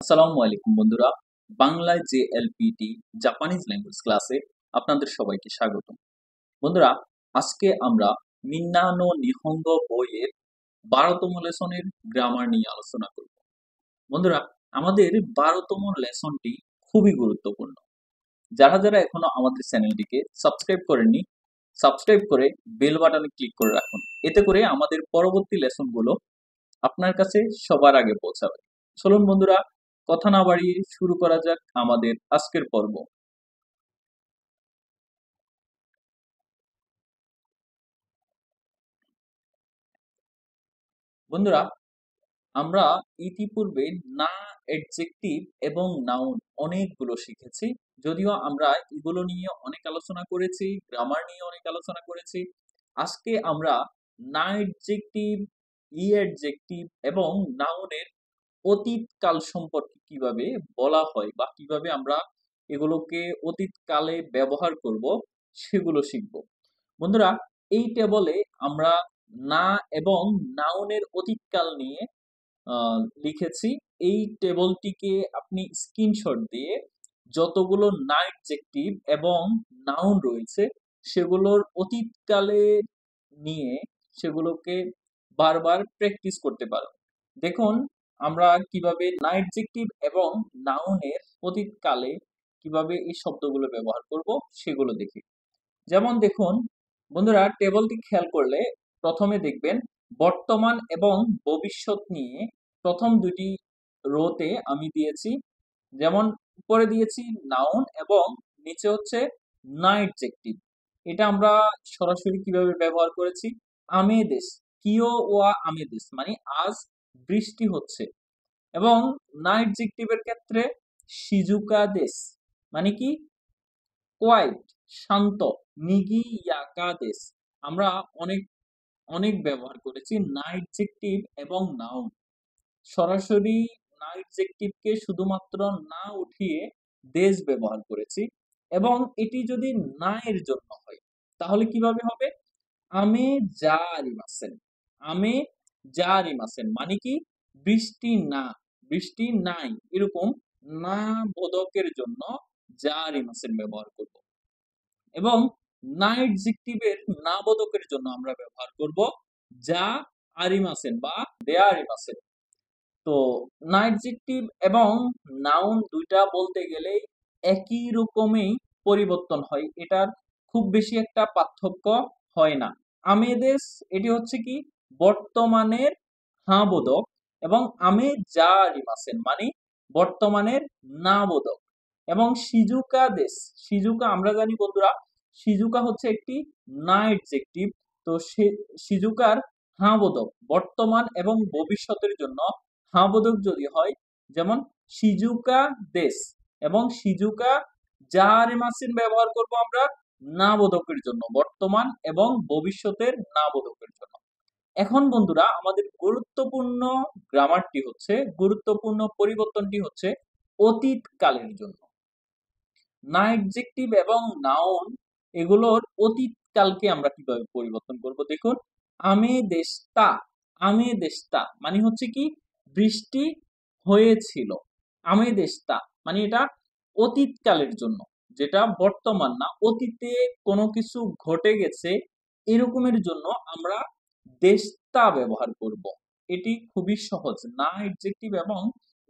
আসসালামু আলাইকুম বন্ধুরা। বাংলায় জেএলপিটি জাপানিজ ল্যাঙ্গুয়েজ ক্লাসে আপনাদের সবাইকে স্বাগতম। বন্ধুরা, আজকে আমরা মিন্না নো নিহঙ্গো বইয়ের ১২তম লেসনের গ্রামার নিয়ে আলোচনা করব। বন্ধুরা, আমাদের ১২তম লেসনটি খুবই গুরুত্বপূর্ণ। যারা এখনো আমাদের চ্যানেলটিকে সাবস্ক্রাইব করেননি, সাবস্ক্রাইব করে বেল বাটনে ক্লিক করে রাখুন। এতে করে আমাদের পরবর্তী লেসনগুলো আপনার কাছে সবার আগে পৌঁছাবে। চলুন বন্ধুরা, কথা না বাড়িয়ে শুরু করা যাক আমাদের আজকের পর্ব। বন্ধুরা, আমরা ইতিপূর্বে না, অ্যাডজেক্টিভ এবং নাউন অনেকগুলো শিখেছি। যদিও আমরা এগুলো নিয়ে অনেক আলোচনা করেছি, গ্রামার নিয়ে অনেক আলোচনা করেছি। আজকে আমরা না অ্যাডজেক্টিভ, অ্যাডজেক্টিভ এবং নাউনের অতীতকাল সম্পর্কে কিভাবে বলা হয় বা কিভাবে আমরা এগুলোকে অতীতকালে ব্যবহার করব সেগুলো শিখব। বন্ধুরা, এই টেবলে আমরা না এবং নাউনের অতীতকাল নিয়ে লিখেছি। এই টেবলটিকে আপনি স্ক্রিনশট দিয়ে যতগুলো না অ্যাডজেক্টিভ এবং নাউন রয়েছে সেগুলোর অতীতকালে নিয়ে সেগুলোকে বারবার প্র্যাকটিস করতে পারো। দেখুন আমরা কিভাবে না অ্যাডজেক্টিভ এবং নাউনের অতীতকালে কিভাবে এই শব্দগুলো ব্যবহার করব সেগুলো দেখি। যেমন দেখুন বন্ধুরা, টেবলটি খেয়াল করলে প্রথমে দেখবেন বর্তমান এবং ভবিষ্যৎ নিয়ে প্রথম দুটি রোতে আমি দিয়েছি। যেমন উপরে দিয়েছি নাউন এবং নিচে হচ্ছে না অ্যাডজেক্টিভ। এটা আমরা সরাসরি কিভাবে ব্যবহার করেছি? আমেদেস, কিও ওয়া আমেদেস মানে আজ বৃষ্টি হচ্ছে। এবং না অ্যাডজেক্টিভের ক্ষেত্রে শিজুকা দেশ মানে কি কোয়াইট, শান্ত। নিগি ইয়াকা দেশ আমরা অনেক অনেক ব্যবহার করেছি না অ্যাডজেক্টিভ এবং নাউন। সরাসরি না অ্যাডজেক্টিভকে শুধুমাত্র না উঠিয়ে দেশ ব্যবহার করেছি। এবং এটি যদি না এর জন্য হয় তাহলে কিভাবে হবে? আমে যা আরিমাসেন, আমে যা আরিমাসেন মানে কি বৃষ্টি না, বৃষ্টি নাই, এরকম না বোধকের জন্য যা আরিমাসেন ব্যবহার করব। এবং না অ্যাডজেক্টিভের না বোধকের জন্য আমরা ব্যবহার করব যা আরিমাসেন বা দেয়া আরিমাসেন। তো না অ্যাডজেক্টিভ এবং নাউন দুইটা বলতে গেলে একই রকমই পরিবর্তন হয়, এটার খুব বেশি একটা পার্থক্য হয় না। আমেদেস এটি হচ্ছে কি বর্তমানের হা বোধক এবং আমে যা রিমাসেন মানে বর্তমানের না বোধক। এবং সিজুকা দেশ, সিজুকা আমরা জানি বন্ধুরা, সিজুকা হচ্ছে একটি না অ্যাডজেক্টিভ। তো সিজুকার হা বোধক বর্তমান এবং ভবিষ্যতের জন্য হা বোধক যদি হয়, যেমন সিজুকা দেশ এবং সিজুকা জাহারিমাসিন ব্যবহার করব আমরা না বোধকের জন্য, বর্তমান এবং ভবিষ্যতের না বোধকের জন্য। এখন বন্ধুরা আমাদের গুরুত্বপূর্ণ গ্রামারটি হচ্ছে, গুরুত্বপূর্ণ পরিবর্তনটি হচ্ছে অতীতকালের জন্য। না অ্যাডজেক্টিভ এবং নাউন এগুলোর অতীতকালকে আমরা কিভাবে পরিবর্তন করব দেখুন। আমে দেশতা, আমে দেশতা মানে হচ্ছে কি বৃষ্টি হয়েছিল। আমে দেশতা মানে এটা অতীতকালের জন্য, যেটা বর্তমান না, অতীতে কোনো কিছু ঘটে গেছে এরকমের জন্য আমরা দেশতা ব্যবহার করব। এটি খুবই সহজ, না অ্যাডজেক্টিভ এবং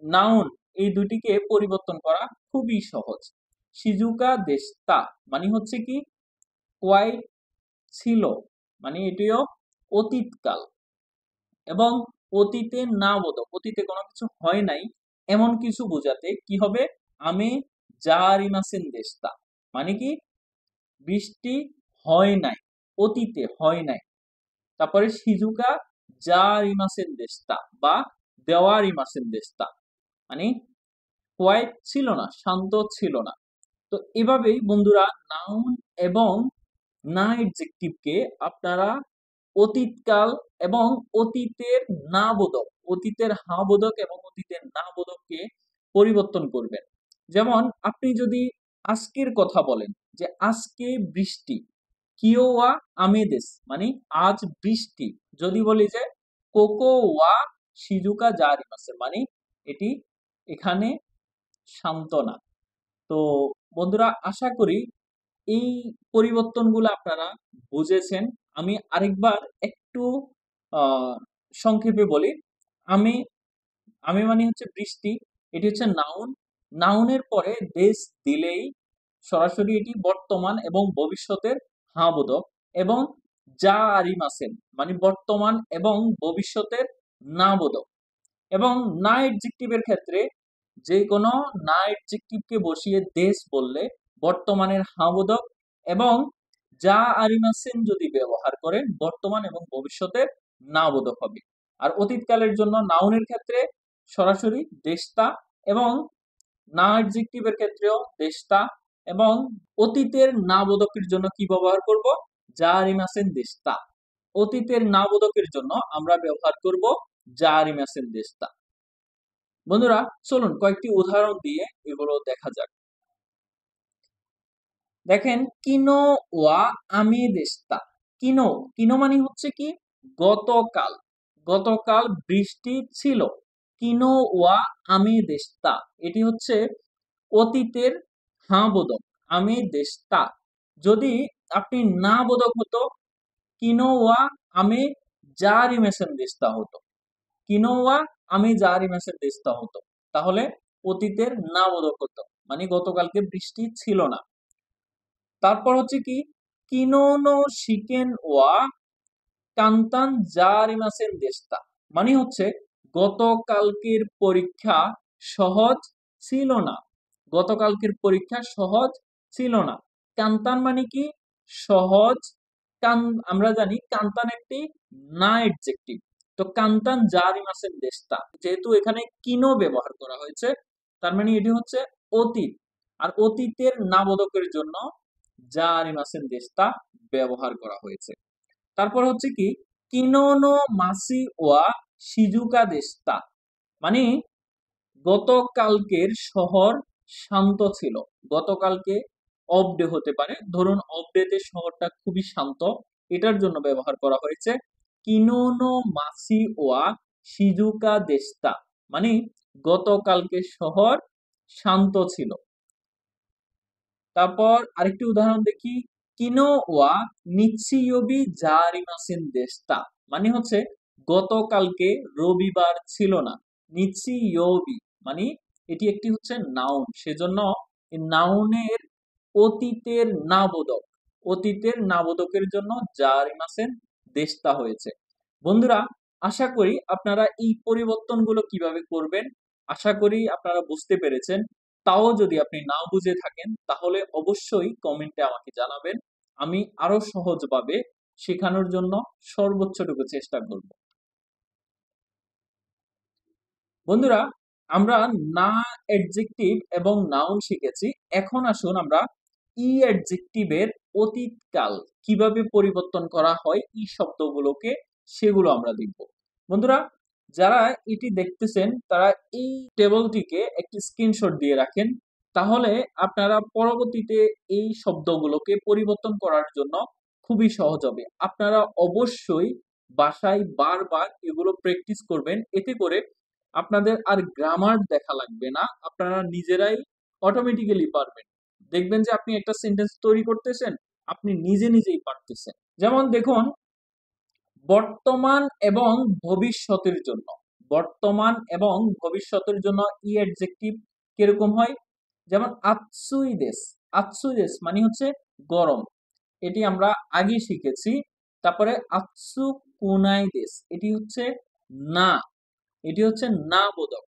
নাউন এই দুটিকে পরিবর্তন করা খুবই সহজ। শিজুকা দেশতা মানে হচ্ছে কি কোয়াইট ছিল মানে এটিও অতীতকাল। এবং অতীতে না বোধক, অতীতে কোনো কিছু হয় নাই এমন কিছু বোঝাতে কি হবে? আমি জারিমাসেন দেশতা মানে কি বৃষ্টি হয় নাই, অতীতে হয় নাই। তারপরে শিজুকা জারিমাসেন দেশতা বা দেওয়ারিমাসেন দেশতা মানে কোয়াইট ছিল না, শান্ত ছিল না। তো এভাবেই বন্ধুরা নাউন এবং না অ্যাডজেক্টিভকে আপনারা অতীতকাল এবং অতীতের না বোধক, অতীতের হা বোধক এবং অতীতের না বোধককে পরিবর্তন করবেন। যেমন আপনি যদি আজকের কথা বলেন যে আজকে বৃষ্টি, কিওয়া আমেদেস মানে আজ বৃষ্টি। যদি বলি যে কোকো ওয়া শিজুকা জারিমাসে মানে এটি এখানে সান্ত্বনা। তো বন্ধুরা, আশা করি এই পরিবর্তনগুলো আপনারা বুঝেছেন। আমি আরেকবার একটু আহ, সংক্ষেপে বলি। আমি আমি মানে হচ্ছে বৃষ্টি, এটি হচ্ছে নাউন। নাউনের পরে দেশ দিলেই সরাসরি এটি বর্তমান এবং ভবিষ্যতের হ্যাঁ বোধক, এবং যা আরিম আছেন মানে বর্তমান এবং ভবিষ্যতের না বোধক, এবং না এডজেক্টিভের ক্ষেত্রে যে কোনো না এডজেক্টিভকে বসিয়ে দেশ বললে বর্তমানের হ্যাঁ বোধক, এবং যা আরিম আছেন যদি ব্যবহার করেন বর্তমান এবং ভবিষ্যতের না বোধক হবে। আর অতীতকালের জন্য নাউনের ক্ষেত্রে সরাসরি দেশটা, এবং না অ্যাডজেক্টিভের ক্ষেত্রেও দেশটা, এবং অতীতের না বোধকের জন্য কি ব্যবহার করব, যা রিমাসেন দেশটা। অতীতের না বোধকের জন্য আমরা ব্যবহার করব যা রিমাসেন দেশটা। বন্ধুরা, চলুন কয়েকটি উদাহরণ দিয়ে এগুলো দেখা যাক। দেখেন, কিনো ওয়া আমি দেশটা। কিনো, কিনো মানে হচ্ছে কি গতকাল, গতকাল বৃষ্টি ছিল। কিনো ওয়া আমি দেশটা, এটি হচ্ছে অতীতের হ্যাঁ বোধক আমি দেশটা। যদি আপনি না বোধক হতো, কিনোয়া আমি জারি মেশন দেশটা হতো। কিনোয়া আমি জারি মেশন দেশটা হতো, তাহলে অতীতের না বোধক হতো, মানে গতকালকে বৃষ্টি ছিল না। তারপর হচ্ছে কি, কিনোনো শিকেন ওয়া কান্তান জারি মেশন দেশটা, মানে হচ্ছে গতকালকের পরীক্ষা সহজ ছিল না। গতকালকের পরীক্ষা সহজ ছিল না। কান্তান মানে কি সহজ। কান, আমরা জানি কান্তান একটি না এডজেক্টিভ। তো কান্তান জারি মাসের দেশটা, যেহেতু এখানে কিনো ব্যবহার করা হয়েছে, তার মানে এটি হচ্ছে অতীত। আর অতীতের নাবোধকের জন্য জারি মাসের দেশটা ব্যবহার করা হয়েছে। তারপর হচ্ছে কি, কিনোনো মাসি ওয়া সিজুকা দেশটা, মানে গতকালকের শহর শান্ত ছিল। গতকালকে অফ ডে হতে পারে, ধরুন অফ ডেতে শহরটা খুবই শান্ত, এটার জন্য ব্যবহার করা হয়েছে কিনোনো মাসি ওয়া শিজুকা দেশটা, মানে গতকালকে শহর শান্ত ছিল। তারপর আরেকটি উদাহরণ দেখি, কিনো ওয়া নিচ্ছিয়বি জারিমাসেন দেশটা, মানে হচ্ছে গতকালকে রবিবার ছিল না। নিচ্ছিয়বি মানে এটি একটি হচ্ছে নাউন, সেজন্য নাউনের অতীতের নাবোধক, অতীতের নাবোধকের জন্য জারিমাসেন দেশটা হয়েছে। বন্ধুরা, আশা করি আপনারা এই পরিবর্তনগুলো কিভাবে করবেন আশা করি আপনারা বুঝতে পেরেছেন। তাও যদি আপনি না বুঝে থাকেন তাহলে অবশ্যই কমেন্টে আমাকে জানাবেন। আমি আরো সহজভাবে শেখানোর জন্য সর্বোচ্চটুকু চেষ্টা করব। বন্ধুরা, আমরা না অ্যাডজেক্টিভ এবং নাউন শিখেছি। এখন আসুন আমরা ই অ্যাডজেক্টিভের অতীতকাল কিভাবে পরিবর্তন করা হয় এই শব্দগুলোকে, সেগুলো আমরা দেখব। বন্ধুরা, যারা এটি দেখতেছেন তারা এই টেবলটিকে একটি স্ক্রিনশট দিয়ে রাখেন, তাহলে আপনারা পরবর্তীতে এই শব্দগুলোকে পরিবর্তন করার জন্য খুবই সহজ হবে। আপনারা অবশ্যই বাসায় বারবার এগুলো প্র্যাকটিস করবেন, এতে করে আপনাদের আর গ্রামার দেখা লাগবে না, আপনারা নিজেরাই অটোমেটিক্যালি পারবেন। দেখবেন যে আপনি একটা সেন্টেন্স তৈরি করতেছেন, আপনি নিজে নিজেই পারতেছেন। যেমন দেখুন, বর্তমান এবং ভবিষ্যতের জন্য, বর্তমান এবং ভবিষ্যতের জন্য ই অ্যাডজেক্টিভ কিরকম হয়, যেমন আতসুই দেশ। আতসুই দেশ মানে হচ্ছে গরম, এটি আমরা আগে শিখেছি। তারপরে আতসু কুনাই দেশ, এটি হচ্ছে না, এটি হচ্ছে না বোধক।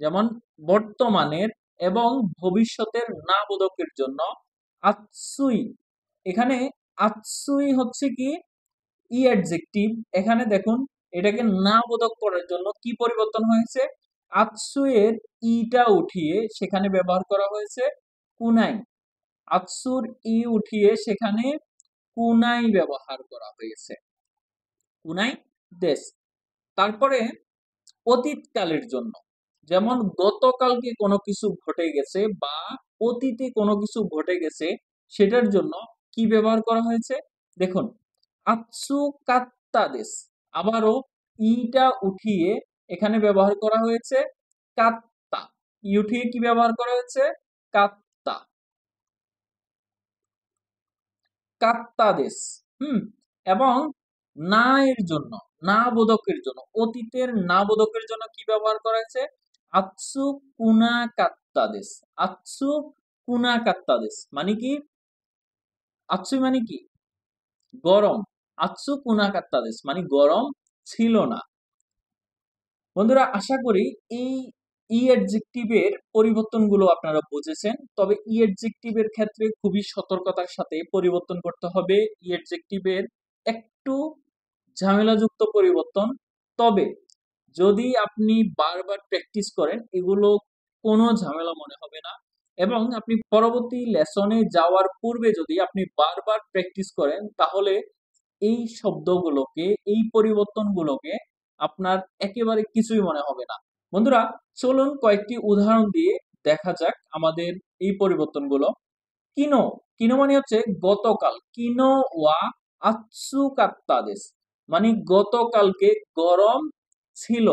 যেমন বর্তমানের এবং ভবিষ্যতের না বোধকের জন্য আতসুই, এখানে আতসুই হচ্ছে কি ই অ্যাডজেক্টিভ। এখানে দেখুন, এটাকে না বোধক করার জন্য কি পরিবর্তন হয়েছে, আতসুয়ের ইটা উঠিয়ে সেখানে ব্যবহার করা হয়েছে কুনাই। আতসুর ই উঠিয়ে সেখানে কুনাই ব্যবহার করা হয়েছে, কুনাই দেশ। তারপরে অতীতকালের জন্য, যেমন গতকালকে কোনো কিছু ঘটে গেছে বা অতীতে কোনো কিছু ঘটে গেছে, সেটার জন্য কি ব্যবহার করা হয়েছে, দেখুন আতসু কাত্তা দেশ, আবারও ইটা উঠিয়ে এখানে ব্যবহার করা হয়েছে কাত্তা। ইউ থেকে কি ব্যবহার করা হয়েছে? কাত্তা, কাত্তা দেশ। এবং না এর জন্য, না বোধকের জন্য, অতীতের না বোধকের জন্য কি ব্যবহার করা হয়েছে? আতসু কুনা কাত্তা দেশ। আতসু কুনা কাত্তা দেশ মানে কি? আতসু মানে কি? গরম। আতসু কুনা কাত্তা দেশ মানে গরম ছিল না। বন্ধুরা, আশা করি এই ই অ্যাডজেক্টিভের পরিবর্তনগুলো আপনারা বুঝেছেন। তবে ই অ্যাডজেক্টিভের ক্ষেত্রে খুবই সতর্কতার সাথে পরিবর্তন করতে হবে। ই অ্যাডজেক্টিভের একটু ঝামেলাযুক্ত পরিবর্তন। তবে যদি আপনি বারবার প্র্যাকটিস করেন এগুলো কোনো ঝামেলা মনে হবে না, এবং আপনি পরবর্তী লেসনে যাওয়ার পূর্বে যদি আপনি বারবার প্র্যাকটিস করেন তাহলে এই শব্দগুলোকে, এই পরিবর্তনগুলোকে আপনার একেবারে কিছুই মনে হবে না। বন্ধুরা, চলুন কয়েকটি উদাহরণ দিয়ে দেখা যাক আমাদের এই পরিবর্তনগুলো। কিনো, কিনো মানে হচ্ছে গতকাল। কিনো ওয়া আতসু কাত্তা দেস মানে গতকালকে গরম ছিল।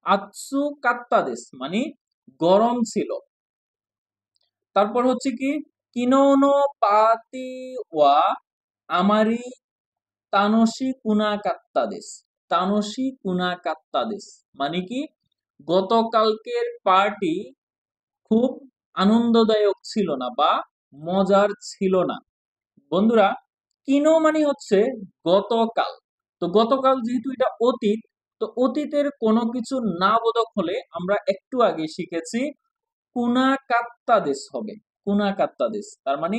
আতসু কাত্তা দেস মানে গরম ছিল। তারপর হচ্ছে কি, কিনো নো পাতি ওয়া আমারি তানসি কুনা কাত্তা দেস। তানসি কুনা কাত্তা দেস মানে কি? গতকালকের পার্টি খুব আনন্দদায়ক ছিল না বা মজার ছিল না। বন্ধুরা, কিনো মানে হচ্ছে গতকাল। তো গতকাল যেহেতু এটা অতীত, তো অতীতের কোনো কিছু না বোধক হলে আমরা একটু আগে শিখেছি কুনা কাত্তা দেশ হবে। কুনা কাত্তা দেশ তার মানে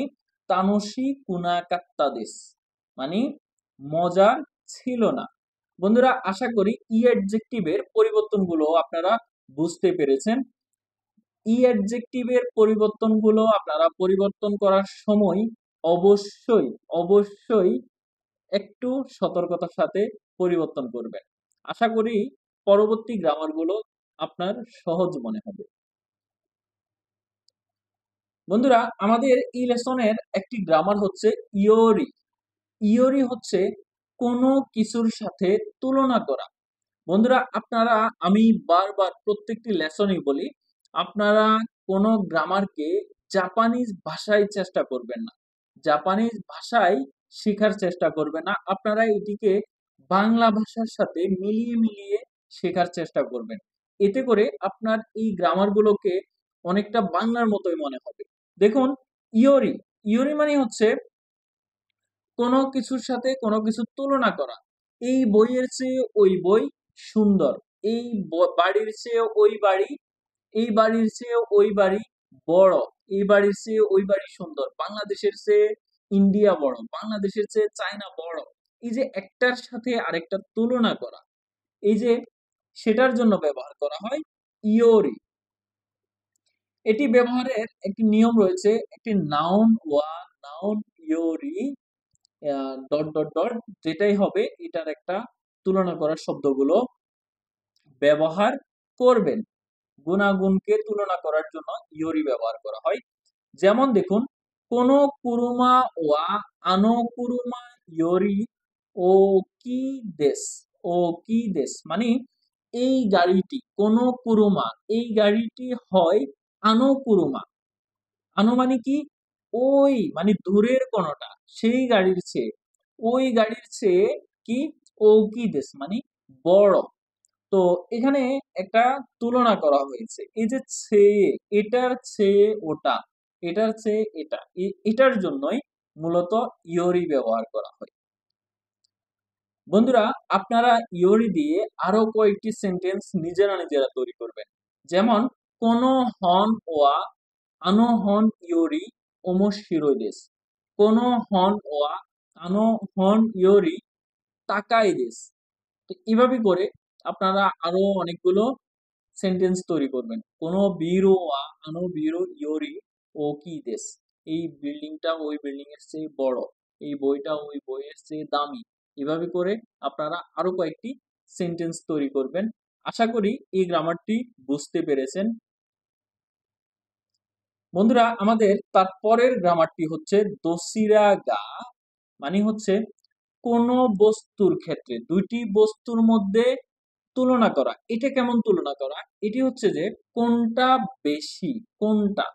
তানসি কুনা কাত্তা দেশ মানে মজার ছিল না। বন্ধুরা, আশা করি ই অ্যাডজেক্টিভের পরিবর্তনগুলো আপনারা বুঝতে পেরেছেন। ই অ্যাডজেক্টিভের পরিবর্তনগুলো আপনারা পরিবর্তন করার সময় অবশ্যই অবশ্যই একটু সতর্কতার সাথে পরিবর্তন করবেন। আশা করি পরবর্তী গ্রামারগুলো আপনার সহজ মনে হবে। বন্ধুরা, আমাদের এই লেসনের একটি গ্রামার হচ্ছে ইয়োরি। ইয়োরি হচ্ছে কোনো কিছুর সাথে তুলনা করা। বন্ধুরা, আপনারা, আমি বারবার প্রত্যেকটি লেসনই বলি, আপনারা কোনো গ্রামারকে জাপানিজ ভাষায় চেষ্টা করবেন না। জাপানিজ ভাষায় শেখার চেষ্টা করবেন না। আপনারা এটিকে বাংলা ভাষার সাথে মিলিয়ে মিলিয়ে শেখার চেষ্টা করবেন। এতে করে আপনার এই গ্রামারগুলোকে অনেকটা বাংলার মতোই মনে হবে। দেখুন, ইয়োরি, ইয়োরি মানে হচ্ছে কোনো কিছুর সাথে কোনো কিছুর তুলনা করা। এই বইয়ের চেয়ে ওই বই সুন্দর। এই বাড়ির চেয়ে ওই বাড়ি, এই বাড়ির চেয়ে ওই বাড়ি বড়। এই বাড়ির চেয়ে ওই বাড়ি সুন্দর। বাংলাদেশের চেয়ে ইন্ডিয়া বড়। বাংলাদেশের চেয়ে চায়না বড়। এই যে একটার সাথে আরেকটার তুলনা করা, এই যে সেটার জন্য ব্যবহার করা হয় ইয়োরি। এটি ব্যবহারের একটি নিয়ম রয়েছে। একটি নাউন ওয়া নাউন ইয়োরি ডট ডট ডট যেটাই হবে এটার একটা তুলনা করার শব্দগুলো ব্যবহার করবেন। গুণাগুণকে তুলনা করার জন্য ইয়োরি ব্যবহার করা হয়। যেমন দেখুন, কোনো কুরুমা ওয়া আনো কুরুমা ইয়োরি ও কি দেশ। ও কি দেশ মানে এই গাড়িটি, কোনো কুরুমা এই গাড়িটি হয় আনো কুরুমা। আনো মানে কি? ওই মানে দূরের কোনটা, সেই গাড়ির চেয়ে, ওই গাড়ির চেয়ে কি ওকিদেস মানে বড়। তো এখানে একটা তুলনা করা হয়েছে। এই যে চেয়ে, এটার চেয়ে ওটা, এটার চেয়ে এটা, এটার জন্যই মূলত ইয়োরি ব্যবহার করা হয়। বন্ধুরা, আপনারা ইয়োরি দিয়ে আরো কয়েকটি সেন্টেন্স নিজেরা নিজেরা তৈরি করবেন। যেমন, কোন হন ওয়া আনো হন ইয়োরি ওমোশিরোই দেশু। কোন হন ওয়া আনো হন ইয়োরি তাকাই দেশু। তো এভাবে করে আপনারা আরো অনেকগুলো সেন্টেন্স তৈরি করবেন। কোন বিরো ওয়া আনো বিরো ইয়োরি ওকি দেশু। এই বিল্ডিংটা ওই বিল্ডিং এর চেয়ে বড়। এই বইটা ওই বইয়ের চেয়ে দামি। এভাবে করে আপনারা আরো কয়েকটি সেন্টেন্স তৈরি করবেন। আশা করি এই গ্রামারটি বুঝতে পেরেছেন। বন্ধুরা, আমাদের তারপরের গ্রামারটি হচ্ছে দোসিরা গা মানে হচ্ছে কোন বস্তুর ক্ষেত্রে, দুইটি বস্তুর মধ্যে তুলনা করা, এটা কেমন তুলনা করা? এটি হচ্ছে যে কোনটা বেশি, কোনটা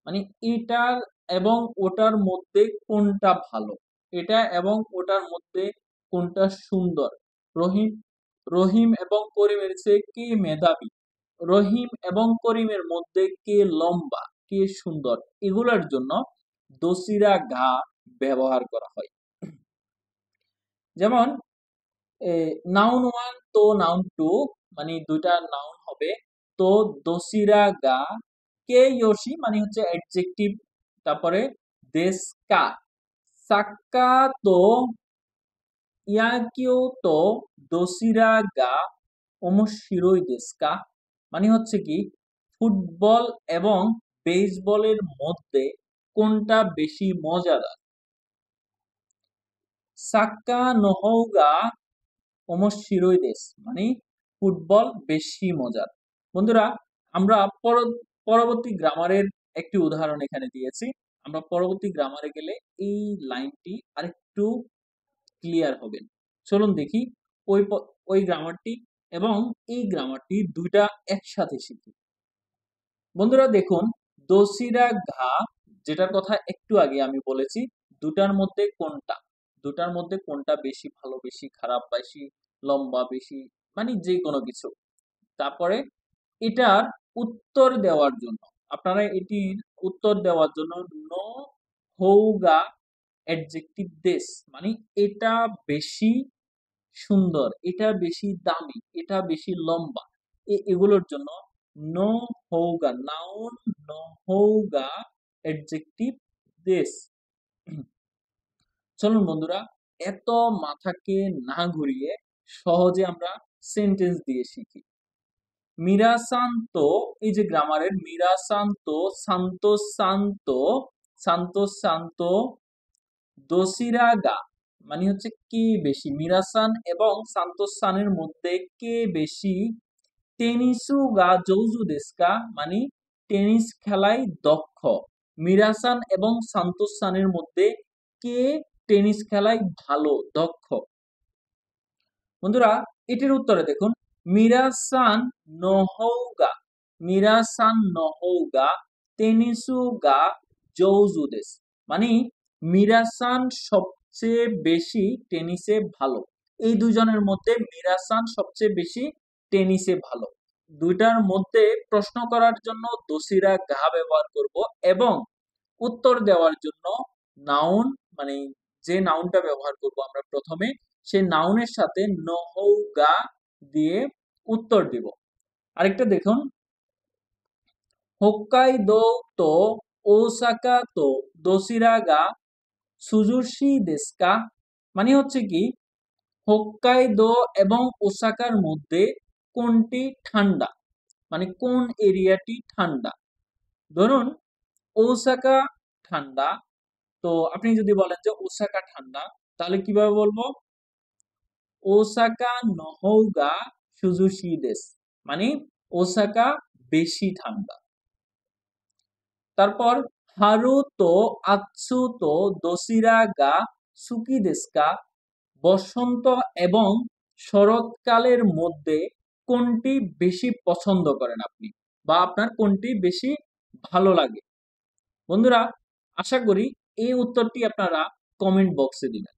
মানে এটার এবং ওটার মধ্যে কোনটা ভালো, এটা এবং ওটার মধ্যে কোনটা সুন্দর, রহিম রহিম এবং করিমের চেয়ে কে মেধাবী, রহিম এবং করিমের মধ্যে কে লম্বা, কে সুন্দর, এগুলোর জন্য দোসিরা গা ব্যবহার করা হয়। যেমন নাউন ওয়ান তো নাউন টু, মানে দুইটা নাউন হবে, তো দোসিরা গা কে ইয়োশি মানে হচ্ছে অ্যাডজেক্টিভ, তারপরে দেশকা সাক্কা তো ইয়াকিও তো দোসিরা গা ওমোশিরোই দেশকা, মানে হচ্ছে কি ফুটবল এবং বেসবলের মধ্যে কোনটা বেশি মজাদার। সাক্কা নহৌগা ওমোশিরোই দেশ মানে ফুটবল বেশি মজার। বন্ধুরা, আমরা পরবর্তী গ্রামারের একটি উদাহরণ এখানে দিয়েছি। আমরা পরবর্তী গ্রামারে গেলে এই লাইনটি আরেকটু ক্লিয়ার হবেন। চলুন দেখি ওই ওই গ্রামারটি এবং এই গ্রামারটি দুইটা একসাথে শিখি। বন্ধুরা দেখুন, দোসিরা ঘা যেটার কথা একটু আগে আমি বলেছি, দুটার মধ্যে কোনটা, দুটার মধ্যে কোনটা বেশি ভালো, বেশি খারাপ, বেশি লম্বা, বেশি মানে যে কোনো কিছু। তারপরে এটার উত্তর দেওয়ার জন্য, আপনারা এটির উত্তর দেওয়ার জন্য নো হৌগা অ্যাডজেক্টিভ দেশ মানে এটা বেশি সুন্দর, এটা বেশি দামি, এটা বেশি লম্বা, এগুলোর জন্য নো হৌগা নাউন, নো হৌগা অ্যাডজেক্টিভ দেশ। চলুন বন্ধুরা, এত মাথাকে না ঘুরিয়ে সহজে আমরা সেন্টেন্স দিয়ে শিখি। মিরাসান্তো, এই যে গ্রামারের মিরাসান্তো, শান্ত শান্ত, শান্ত শান্ত দোসিরাগা মানে হচ্ছে কে বেশি, মিরাসান এবং সান্তোসানের মধ্যে কে বেশি টেনিসু গা জৌজু দেস্কা মানে টেনিস খেলায় দক্ষ, মিরাসান এবং সান্তোসানের মধ্যে কে টেনিস খেলায় ভালো, দক্ষ। বন্ধুরা, এটির উত্তরে দেখুন মিরাসান নহৌগা, মিরাসান নহৌগা টেনিসু গা জৌজু দেস মানে মিরাসান সবচেয়ে বেশি টেনিসে ভালো, এই দুজনের মধ্যে মিরাসান সবচেয়ে বেশি টেনিসে ভালো। দুইটার মধ্যে প্রশ্ন করার জন্য দোসিরা গা ব্যবহার করব এবং উত্তর দেওয়ার জন্য নাউন মানে যে নাউনটা ব্যবহার করব আমরা প্রথমে, সেই নাউনের সাথে নহৌগা দিয়ে উত্তর দিব। আরেকটা দেখুন, হোক্কাইদো তো ওসাকা তো দোসিরা গা সুজুশি দেস্কা মানে হচ্ছে কি হোক্কাইদো এবং ওসাকার মধ্যে কোনটি ঠান্ডা, মানে কোন এরিয়াটি ঠান্ডা। ধরুন ওসাকা ঠান্ডা, তো আপনি যদি বলেন যে ওসাকা ঠান্ডা, তাহলে কিভাবে বলবো? ওসাকা নহৌগা সুজুশি দেস মানে ওসাকা বেশি ঠান্ডা। তারপর হারু তো আৎসু তো দোসিরা গা সুকি দেস্কা, বসন্ত এবং শরৎকালের মধ্যে কোনটি বেশি পছন্দ করেন আপনি, বা আপনার কোনটি বেশি ভালো লাগে? বন্ধুরা, আশা করি এই উত্তরটি আপনারা কমেন্ট বক্সে দিবেন।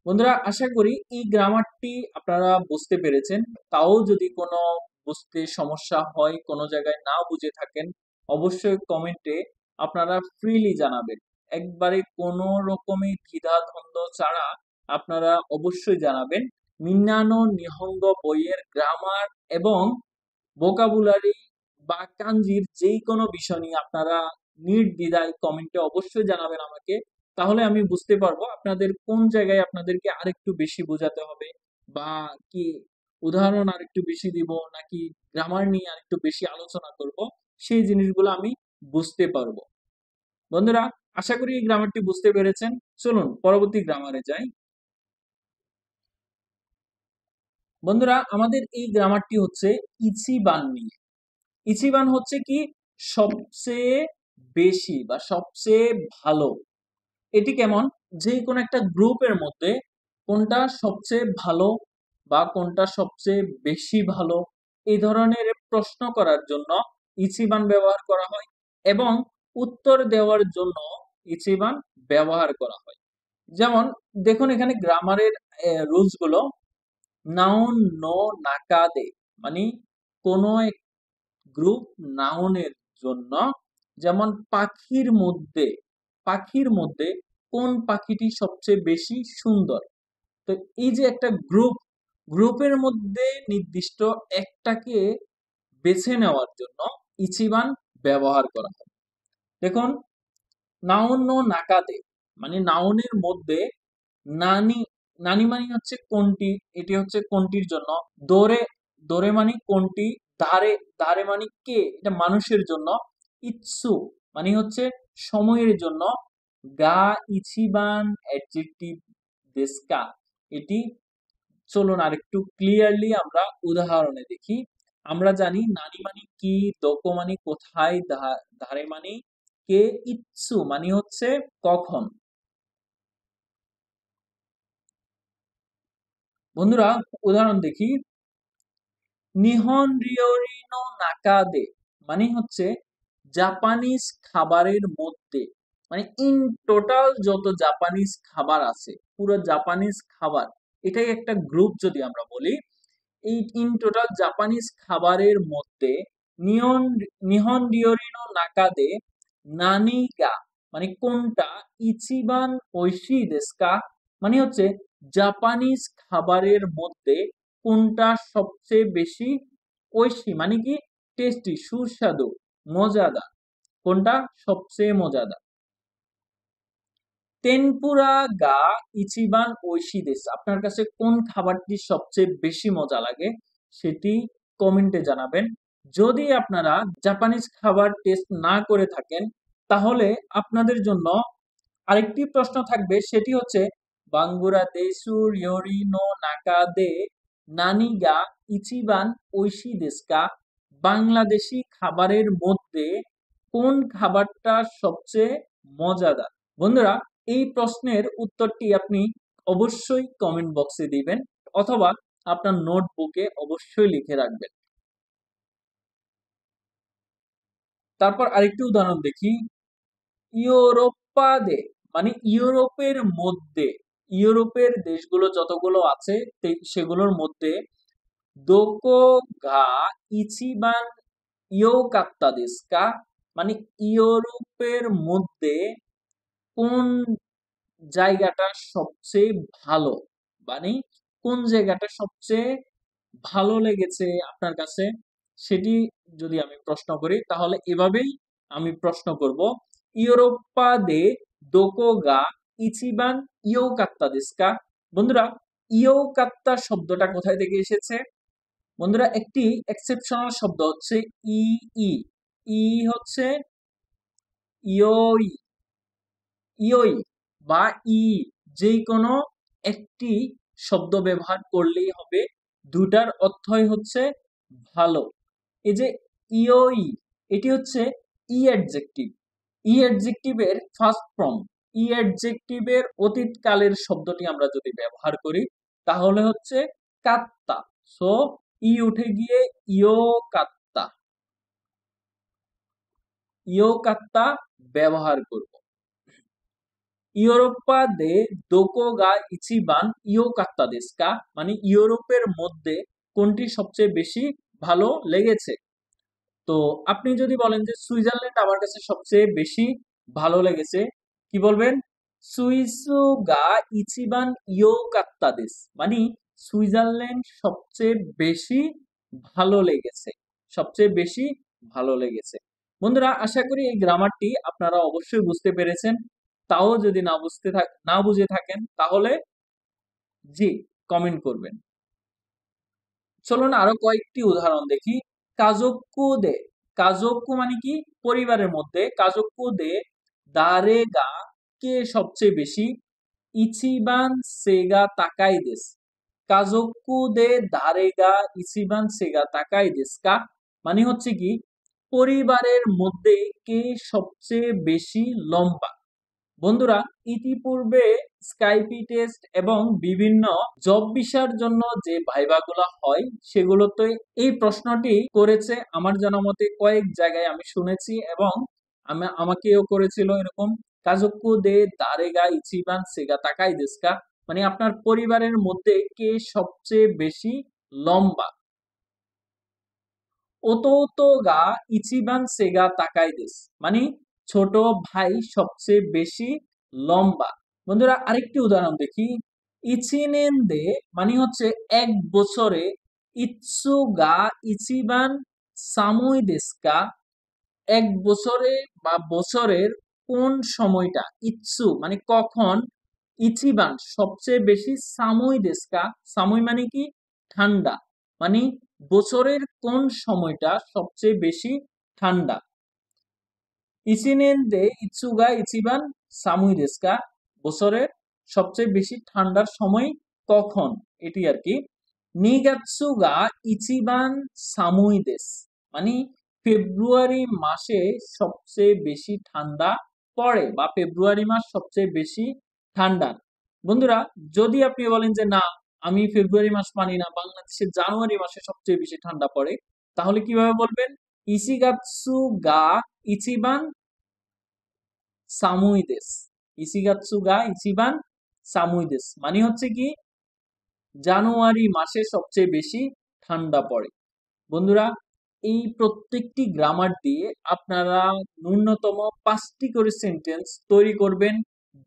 বন্ধুরা, আশা করি এই গ্রামারটি আপনারা বুঝতে পেরেছেন। তাও যদি কোনো বুঝতে সমস্যা হয়, কোনো জায়গায় না বুঝে থাকেন, অবশ্যই কমেন্টে আপনারা ফ্রিলি জানাবেন। একবারে কোনো রকমের দ্বিধাদ্বন্দ্ব ছাড়া আপনারা অবশ্যই জানাবেন। মিন্নানো নিহঙ্গ বইয়ের গ্রামার এবং ভোকাবুলারি বা কাঞ্জির যেই কোনো বিষয় নিয়ে আপনারা নির্দ্বিধায় কমেন্টে অবশ্যই জানাবেন আমাকে। তাহলে আমি বুঝতে পারবো আপনাদের কোন জায়গায় আপনাদেরকে আরেকটু বেশি বোঝাতে হবে, বা কি উদাহরণ আরেকটু বেশি দিব, নাকি গ্রামার নিয়ে আরেকটু বেশি আলোচনা করব, সেই জিনিসগুলো আমি বুঝতে পারবো। বন্ধুরা, আশা করি এই গ্রামারটি বুঝতে পেরেছেন। চলুন পরবর্তী গ্রামারে যাই। বন্ধুরা, আমাদের এই গ্রামারটি হচ্ছে ইচিবান নিয়ে। ইচিবান হচ্ছে কি সবচেয়ে বেশি বা সবচেয়ে ভালো। এটি কেমন, যে কোনো একটা গ্রুপের মধ্যে কোনটা সবচেয়ে ভালো বা কোনটা সবচেয়ে বেশি ভালো, এই ধরনের প্রশ্ন করার জন্য ইচিবান ব্যবহার করা হয় এবং উত্তর দেওয়ার জন্য ইচিবান ব্যবহার করা হয়। যেমন দেখুন এখানে গ্রামারের রুলস গুলো, নাউন নো নাকাদে মানে কোন এক গ্রুপ নাউনের জন্য, যেমন পাখির মধ্যে কোন পাখিটি সবচেয়ে বেশি সুন্দর। তো এই যে একটা গ্রুপের মধ্যে নির্দিষ্ট একটাকে বেছে নেওয়ার জন্য ইচিবান ব্যবহার করা হয়। দেখুন নাউন নো নাকাদে মানে নাউনের মধ্যে নানি, নানি মানে হচ্ছে কোনটি, এটি হচ্ছে কোনটির জন্য। দোরে, দোরে মানে কোনটি। ধারে, ধারে মানে কে, এটা মানুষের জন্য। ইৎসু মানে হচ্ছে সময়ের জন্য। গা ইচিবান অ্যাডজেক্টিভ দেস্কা, এটি। চলুন আরেকটু ক্লিয়ারলি আমরা উদাহরণে দেখি। আমরা জানি নানি মানে কি, দোকো মানে কোথায়, ধারে মানে কে, ইৎসু মানে হচ্ছে কখন। বন্ধুরা উদাহরণ দেখি। নিহন রিওরি নো নাকাদে মানে হচ্ছে জাপানিজ খাবারের মধ্যে, মানে ইন টোটাল যত জাপানিজ খাবার আছে, পুরো জাপানিজ খাবার, এটাই একটা গ্রুপ যদি আমরা বলি। এই ইন টোটাল জাপানিজ খাবারের মধ্যে নিহন নিহন রিওরি নো নাকাদে নানিগা মানে কোনটা, ইচিবান ওইশি দেস্কা মানে হচ্ছে জাপানিজ খাবারের মধ্যে কোনটা সবচেয়ে বেশি ঐশী মানে কি টেস্টি, সুস্বাদু, মজাদার, কোনটা সবচেয়ে মজাদার। তেনপুরা গা ইচিবান ঐশী দেশ, আপনার কাছে কোন খাবারটি সবচেয়ে বেশি মজা লাগে সেটি কমেন্টে জানাবেন। যদি আপনারা জাপানিজ খাবার টেস্ট না করে থাকেন তাহলে আপনাদের জন্য আরেকটি প্রশ্ন থাকবে, সেটি হচ্ছে বাঙ্গুরা দেশু রিওরি নো নাকা দে নানিগা ইচিবান ঐশী দেশকা, বাংলাদেশি খাবারের মধ্যে কোন খাবারটা সবচেয়ে মজাদার। বন্ধুরা এই প্রশ্নের উত্তরটি আপনি অবশ্যই কমেন্ট বক্সে দিবেন অথবা আপনার নোটবুকে অবশ্যই লিখে রাখবেন। তারপর আরেকটি উদাহরণ দেখি। ইউরোপাদে মানে ইউরোপের মধ্যে, ইউরোপের দেশগুলো যতগুলো আছে সেগুলোর মধ্যে দোকো গা ইচিবান ইয়োকাত্তা দেস্কা মানে ইউরোপের মধ্যে কোন জায়গাটা সবচেয়ে ভালো, মানে কোন জায়গাটা সবচেয়ে ভালো লেগেছে আপনার কাছে, সেটি যদি আমি প্রশ্ন করি তাহলে এভাবেই আমি প্রশ্ন করব, ইউরোপা দে দোকো গা ইচিবান ইয়োকাত্তা দেস্কা। বন্ধুরা ইয়োকাত্তা শব্দটা কোথায় থেকে এসেছে? বন্ধুরা একটি এক্সেপশনাল শব্দ হচ্ছে ই ই ই হচ্ছে ইয়োই, ইয়োই বা ই, যে কোনো একটি শব্দ ব্যবহার করলেই হবে, দুটার অর্থই হচ্ছে ভালো। এই যে ইয়োই, এটি হচ্ছে ই অ্যাডজেক্টিভ, ই অ্যাডজেক্টিভের ফার্স্ট ফর্ম। ই অ্যাডজেক্টিভের অতীত কালের শব্দটি আমরা যদি ব্যবহার করি তাহলে হচ্ছে কাত্তা। সো ই উঠে গিয়ে ইয়ো কাত্তা, ইয়ো কাত্তা ব্যবহার করব। ইউরোপা দে দোকো গা ইচিবান ইয়োকাত্তা দেস্কা মানে ইউরোপের মধ্যে কোনটি সবচেয়ে বেশি ভালো লেগেছে। তো আপনি যদি বলেন যে সুইজারল্যান্ড আমার কাছে সবচেয়ে বেশি ভালো লেগেছে, কি বলবেন? সুইসু গা ইচিবান ইয়োকাত্তা দেস মানে সুইজারল্যান্ড সবচেয়ে বেশি ভালো লেগেছে, সবচেয়ে বেশি ভালো লেগেছে। বন্ধুরা আশা করি এই গ্রামারটি আপনারা অবশ্যই বুঝতে পেরেছেন। তাও যদি না বুঝে থাকেন তাহলে জি কমেন্ট করবেন। চলুন আরো কয়েকটি উদাহরণ দেখি। কাজোক্কু দে, কাজোক্কু মানে কি পরিবারের মধ্যে, কাজোক্কু দে দারে গা কে সবচেয়ে বেশি, ইচিবান সেগা তাকাই দেস, কাজোক্কু দে দারে গা ইচিবান সেগা তাকাই দেস কা মানে হচ্ছে কি পরিবারের মধ্যে কে সবচেয়ে বেশি লম্বা, বন্ধুরা, ইতিপূর্বে স্কাইপি টেস্ট এবং বিভিন্ন জব ভিসার জন্য যে ভাইভাগুলো হয় সেগুলোতে এই প্রশ্নটি করেছে আমার জানা মতে কয়েক জায়গায় আমি শুনেছি, এবং আমাকেও করেছিল এরকম, কাজুক্কু দে দারেগা ইচিবান সেগা তাকাই দেস্কা, মানে আপনার পরিবারের মধ্যে কে সবচেয়ে বেশি লম্বা। ওতোতো গা ইচিবান সেগা তাকাই দেস, মানে ছোট ভাই সবচেয়ে বেশি লম্বা। বন্ধুরা, আরেকটি উদাহরণ দেখি। ইচিনেন দে মানে হচ্ছে 1 বছরে, ইৎসু গা ইচিবান সামুই দেস্কা, 1 বছরে বা বছরের কোন সময়টা, ইৎসু মানে কখন, ইচিবান সবচেয়ে বেশি, সামুই দেস্কা সামুই মানে কি ঠান্ডা, মানে বছরের কোন সময়টা সবচেয়ে বেশি ঠান্ডা। ইচিনেন দে ইৎসুগা ইচিবান সামুই দেস্কা, বছরের সবচেয়ে বেশি ঠান্ডার সময় কখন, এটি আর কি। নিগাৎসুগা ইচিবান সামুই দেস, মানে ফেব্রুয়ারি মাসে সবচেয়ে বেশি ঠান্ডা পড়ে, বা ফেব্রুয়ারি মাস সবচেয়ে বেশি ঠান্ডা। বন্ধুরা, যদি আপনি বলেন যে না, আমি ফেব্রুয়ারি মাস মানি না, বাংলাদেশে জানুয়ারি মাসে সবচেয়ে বেশি ঠান্ডা পড়ে, তাহলে কিভাবে বলবেন? ইসিগাৎসু গা ইচিবান সামুই দেস। ইসিগাৎসু গা ইচিবান সামুই দেস মানে হচ্ছে কি জানুয়ারি মাসে সবচেয়ে বেশি ঠান্ডা পড়ে। বন্ধুরা, এই প্রত্যেকটি গ্রামার দিয়ে আপনারা ন্যূনতম 5টি করে সেন্টেন্স তৈরি করবেন,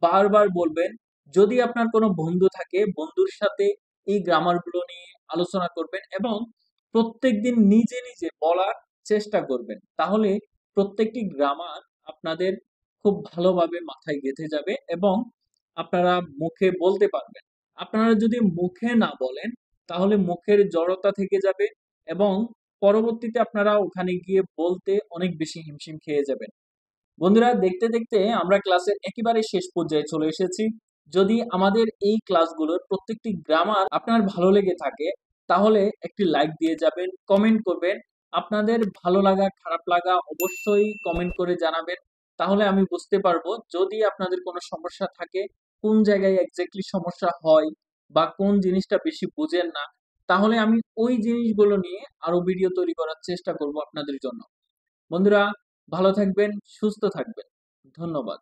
বারবার বলবেন। যদি আপনার কোনো বন্ধু থাকে, বন্ধুর সাথে এই গ্রামারগুলো নিয়ে আলোচনা করবেন এবং প্রত্যেকদিন নিজে নিজে বলার চেষ্টা করবেন। তাহলে প্রত্যেকটি গ্রামার আপনাদের খুব ভালোভাবে মাথায় গেঁথে যাবে এবং আপনারা মুখে বলতে পারবেন। আপনারা যদি মুখে না বলেন তাহলে মুখের জড়তা থেকে যাবে এবং পরবর্তীতে আপনারা ওখানে গিয়ে বলতে অনেক বেশি হিমশিম খেয়ে যাবেন। বন্ধুরা, দেখতে দেখতে আমরা ক্লাসের একেবারে শেষ পর্যায়ে চলে এসেছি। যদি আমাদের এই ক্লাসগুলোর প্রত্যেকটি গ্রামার আপনার ভালো লেগে থাকে তাহলে একটি লাইক দিয়ে যাবেন, কমেন্ট করবেন। আপনাদের ভালো লাগা খারাপ লাগা অবশ্যই কমেন্ট করে জানাবেন, তাহলে আমি বুঝতে পারবো যদি আপনাদের কোনো সমস্যা থাকে, কোন জায়গায় এক্স্যাক্টলি সমস্যা হয় বা কোন জিনিসটা বেশি বুঝেন না, তাহলে আমি ওই জিনিসগুলো নিয়ে আরো ভিডিও তৈরি করার চেষ্টা করব আপনাদের জন্য। বন্ধুরা, ভালো থাকবেন, সুস্থ থাকবেন। ধন্যবাদ।